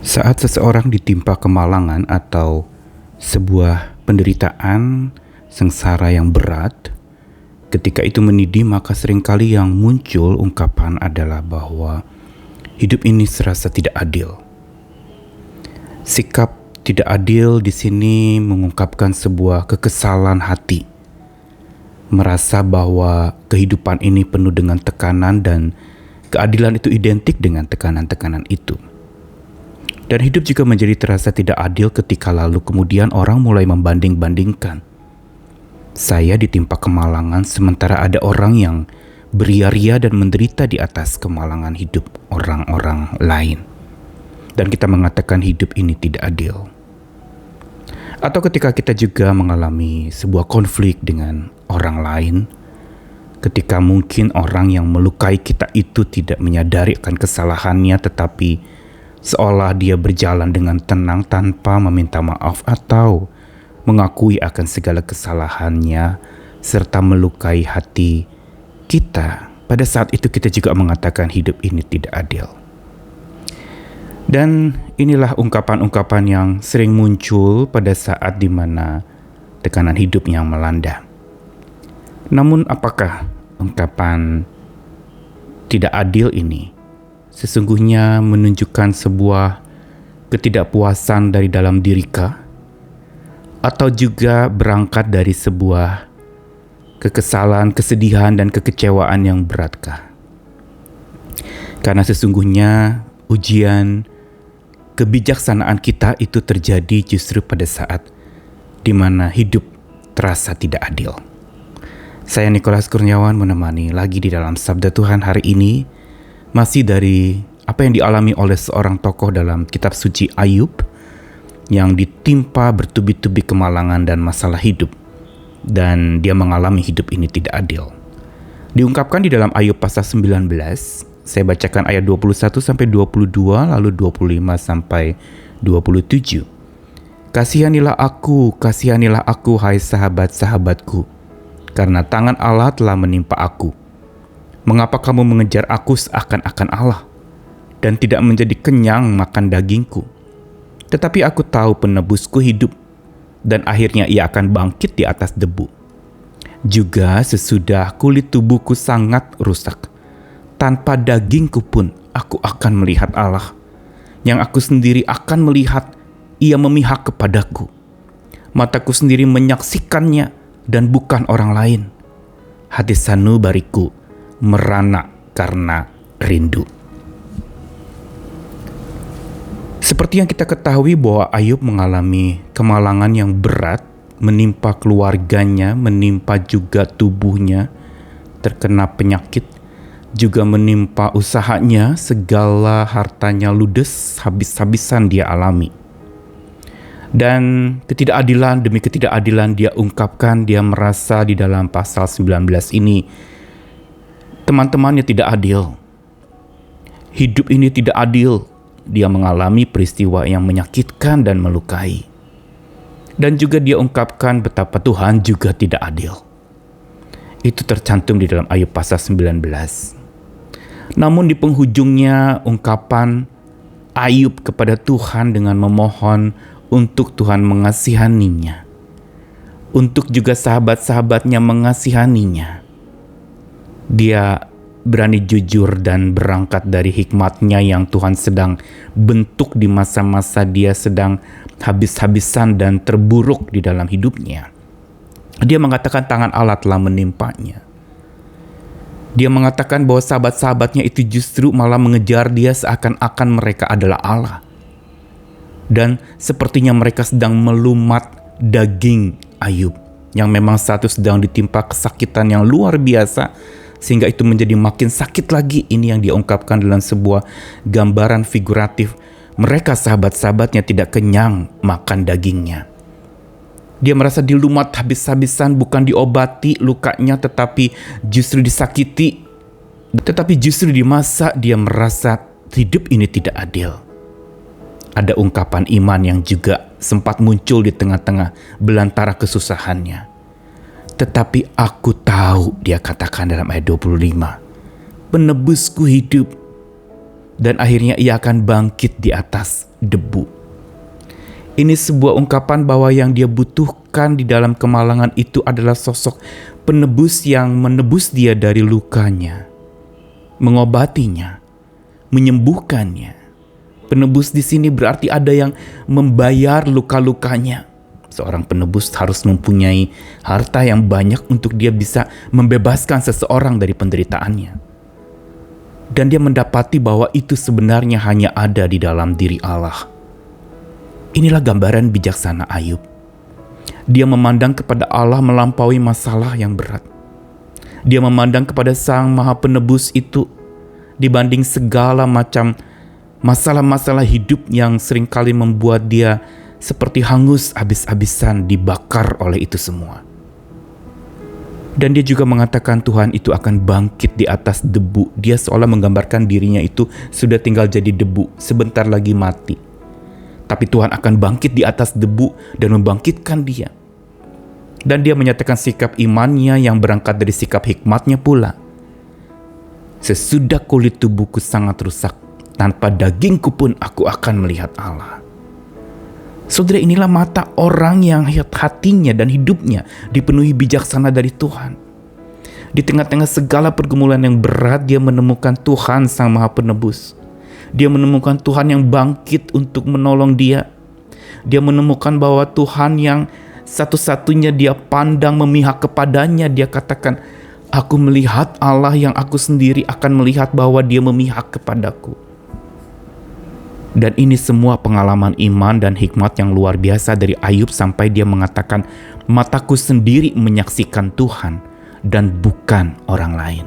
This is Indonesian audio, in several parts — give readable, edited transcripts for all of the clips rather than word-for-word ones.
Saat seseorang ditimpa kemalangan atau sebuah penderitaan sengsara yang berat, ketika itu menidih maka seringkali yang muncul ungkapan adalah bahwa hidup ini serasa tidak adil. Sikap tidak adil di sini mengungkapkan sebuah kekesalan hati, merasa bahwa kehidupan ini penuh dengan tekanan dan keadilan itu identik dengan tekanan-tekanan itu. Dan hidup juga menjadi terasa tidak adil ketika lalu kemudian orang mulai membanding-bandingkan. Saya ditimpa kemalangan sementara ada orang yang beria-ria dan menderita di atas kemalangan hidup orang-orang lain. Dan kita mengatakan hidup ini tidak adil. Atau ketika kita juga mengalami sebuah konflik dengan orang lain, ketika mungkin orang yang melukai kita itu tidak menyadari akan kesalahannya tetapi seolah dia berjalan dengan tenang tanpa meminta maaf atau mengakui akan segala kesalahannya serta melukai hati kita. Pada saat itu kita juga mengatakan hidup ini tidak adil. Dan inilah ungkapan-ungkapan yang sering muncul pada saat di mana tekanan hidup yang melanda. Namun apakah ungkapan tidak adil ini sesungguhnya menunjukkan sebuah ketidakpuasan dari dalam diri kah? Atau juga berangkat dari sebuah kekesalan, kesedihan, dan kekecewaan yang beratkah? Karena sesungguhnya ujian kebijaksanaan kita itu terjadi justru pada saat di mana hidup terasa tidak adil. Saya Nikolas Kurniawan menemani lagi di dalam Sabda Tuhan hari ini, masih dari apa yang dialami oleh seorang tokoh dalam kitab suci Ayub yang ditimpa bertubi-tubi kemalangan dan masalah hidup, dan dia mengalami hidup ini tidak adil. Diungkapkan di dalam Ayub pasal 19, saya bacakan ayat 21 sampai 22 lalu 25 sampai 27. Kasihanilah aku hai sahabat-sahabatku, karena tangan Allah telah menimpa aku. Mengapa kamu mengejar aku seakan-akan Allah dan tidak menjadi kenyang makan dagingku? Tetapi aku tahu penebusku hidup dan akhirnya ia akan bangkit di atas debu. Juga sesudah kulit tubuhku sangat rusak, tanpa dagingku pun aku akan melihat Allah. Yang aku sendiri akan melihat, ia memihak kepadaku. Mataku sendiri menyaksikannya dan bukan orang lain. Hati sanubariku merana karena rindu. Seperti yang kita ketahui bahwa Ayub mengalami kemalangan yang berat, menimpa keluarganya, menimpa juga tubuhnya, terkena penyakit, juga menimpa usahanya, segala hartanya ludes, habis-habisan dia alami. Dan ketidakadilan demi ketidakadilan dia ungkapkan, dia merasa di dalam pasal 19 ini, teman-temannya tidak adil. Hidup ini tidak adil. Dia mengalami peristiwa yang menyakitkan dan melukai. Dan juga dia ungkapkan betapa Tuhan juga tidak adil. Itu tercantum di dalam Ayub pasal 19. Namun di penghujungnya ungkapan Ayub kepada Tuhan dengan memohon untuk Tuhan mengasihaninya. Untuk juga sahabat-sahabatnya mengasihaninya. Dia berani jujur dan berangkat dari hikmatnya yang Tuhan sedang bentuk di masa-masa dia sedang habis-habisan dan terburuk di dalam hidupnya. Dia mengatakan tangan Allah telah menimpanya. Dia mengatakan bahwa sahabat-sahabatnya itu justru malah mengejar dia seakan-akan mereka adalah Allah. Dan sepertinya mereka sedang melumat daging Ayub yang memang satu sedang ditimpa kesakitan yang luar biasa, sehingga itu menjadi makin sakit lagi. Ini yang diungkapkan dalam sebuah gambaran figuratif. Mereka sahabat-sahabatnya tidak kenyang makan dagingnya. Dia merasa dilumat habis-habisan, bukan diobati lukanya tetapi justru disakiti. Tetapi justru di masa dia merasa hidup ini tidak adil. Ada ungkapan iman yang juga sempat muncul di tengah-tengah belantara kesusahannya. Tetapi aku tahu, dia katakan dalam ayat 25, penebusku hidup dan akhirnya ia akan bangkit di atas debu. Ini sebuah ungkapan bahwa yang dia butuhkan di dalam kemalangan itu adalah sosok penebus yang menebus dia dari lukanya, mengobatinya, menyembuhkannya. Penebus di sini berarti ada yang membayar luka-lukanya. Seorang penebus harus mempunyai harta yang banyak untuk dia bisa membebaskan seseorang dari penderitaannya. Dan dia mendapati bahwa itu sebenarnya hanya ada di dalam diri Allah. Inilah gambaran bijaksana Ayub. Dia memandang kepada Allah melampaui masalah yang berat. Dia memandang kepada Sang Maha Penebus itu dibanding segala macam masalah-masalah hidup yang seringkali membuat dia seperti hangus habis-habisan dibakar oleh itu semua. Dan dia juga mengatakan Tuhan itu akan bangkit di atas debu. Dia seolah menggambarkan dirinya itu sudah tinggal jadi debu, sebentar lagi mati. Tapi Tuhan akan bangkit di atas debu dan membangkitkan dia. Dan dia menyatakan sikap imannya yang berangkat dari sikap hikmatnya pula. Sesudah kulit tubuhku sangat rusak, tanpa dagingku pun aku akan melihat Allah. Saudara, inilah mata orang yang hatinya dan hidupnya dipenuhi bijaksana dari Tuhan. Di tengah-tengah segala pergumulan yang berat, dia menemukan Tuhan Sang Maha Penebus. Dia menemukan Tuhan yang bangkit untuk menolong dia. Dia menemukan bahwa Tuhan yang satu-satunya dia pandang memihak kepadanya. Dia katakan, aku melihat Allah yang aku sendiri akan melihat bahwa dia memihak kepadaku. Dan ini semua pengalaman iman dan hikmat yang luar biasa dari Ayub sampai dia mengatakan, mataku sendiri menyaksikan Tuhan dan bukan orang lain.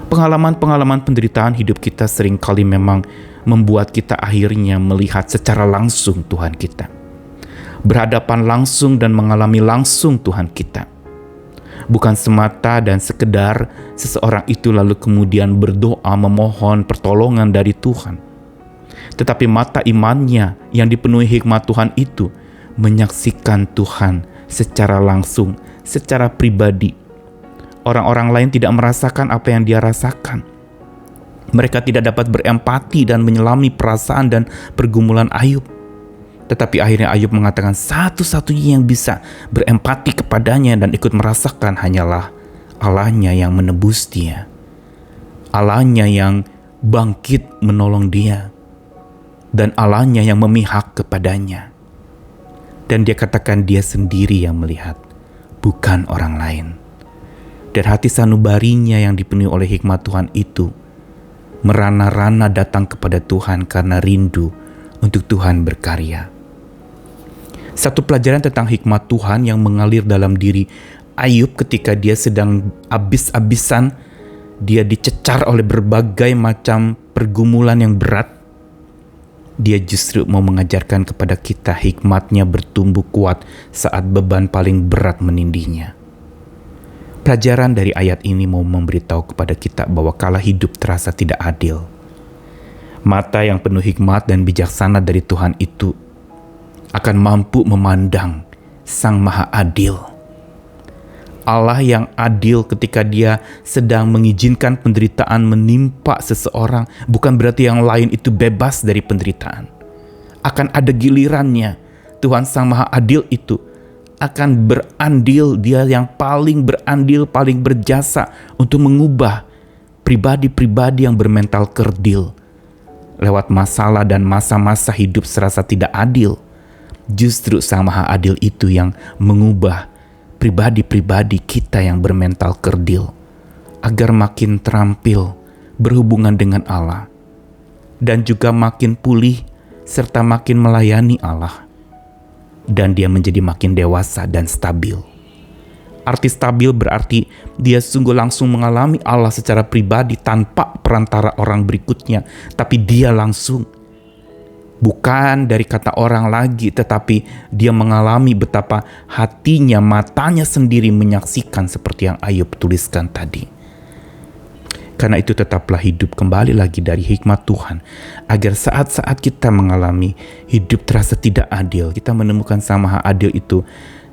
Pengalaman-pengalaman penderitaan hidup kita seringkali memang membuat kita akhirnya melihat secara langsung Tuhan kita. Berhadapan langsung dan mengalami langsung Tuhan kita. Bukan semata dan sekedar seseorang itu lalu kemudian berdoa memohon pertolongan dari Tuhan. Tetapi mata imannya yang dipenuhi hikmat Tuhan itu menyaksikan Tuhan secara langsung, secara pribadi. Orang-orang lain tidak merasakan apa yang dia rasakan. Mereka tidak dapat berempati dan menyelami perasaan dan pergumulan Ayub. Tetapi akhirnya Ayub mengatakan satu-satunya yang bisa berempati kepadanya dan ikut merasakan hanyalah Allahnya yang menebus dia. Allahnya yang bangkit menolong dia. Dan Allahnya yang memihak kepadanya. Dan dia katakan dia sendiri yang melihat, bukan orang lain. Dan hati sanubarinya yang dipenuhi oleh hikmat Tuhan itu merana-rana datang kepada Tuhan karena rindu untuk Tuhan berkarya. Satu pelajaran tentang hikmat Tuhan yang mengalir dalam diri Ayub ketika dia sedang habis-habisan, dia dicecar oleh berbagai macam pergumulan yang berat. Dia justru mau mengajarkan kepada kita hikmatnya bertumbuh kuat saat beban paling berat menindihnya. Pelajaran dari ayat ini mau memberitahu kepada kita bahwa kala hidup terasa tidak adil, mata yang penuh hikmat dan bijaksana dari Tuhan itu akan mampu memandang Sang Maha Adil. Allah yang adil ketika dia sedang mengizinkan penderitaan menimpa seseorang, bukan berarti yang lain itu bebas dari penderitaan. Akan ada gilirannya. Tuhan Sang Maha Adil itu akan berandil, dia yang paling berandil, paling berjasa untuk mengubah pribadi-pribadi yang bermental kerdil. Lewat masalah dan masa-masa hidup serasa tidak adil, justru Sang Maha Adil itu yang mengubah pribadi-pribadi kita yang bermental kerdil agar makin terampil berhubungan dengan Allah dan juga makin pulih serta makin melayani Allah, dan dia menjadi makin dewasa dan stabil. Arti stabil berarti dia sungguh langsung mengalami Allah secara pribadi tanpa perantara orang berikutnya, tapi dia langsung. Bukan dari kata orang lagi, tetapi dia mengalami betapa hatinya, matanya sendiri menyaksikan seperti yang Ayub tuliskan tadi. Karena itu tetaplah hidup kembali lagi dari hikmat Tuhan, agar saat-saat kita mengalami hidup terasa tidak adil, kita menemukan Sang Maha Adil itu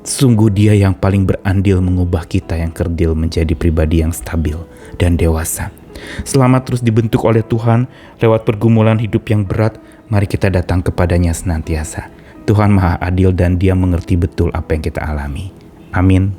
sungguh dia yang paling berandil mengubah kita yang kerdil menjadi pribadi yang stabil dan dewasa. Selama terus dibentuk oleh Tuhan lewat pergumulan hidup yang berat, mari kita datang kepadanya senantiasa. Tuhan Maha Adil dan Dia mengerti betul apa yang kita alami. Amin.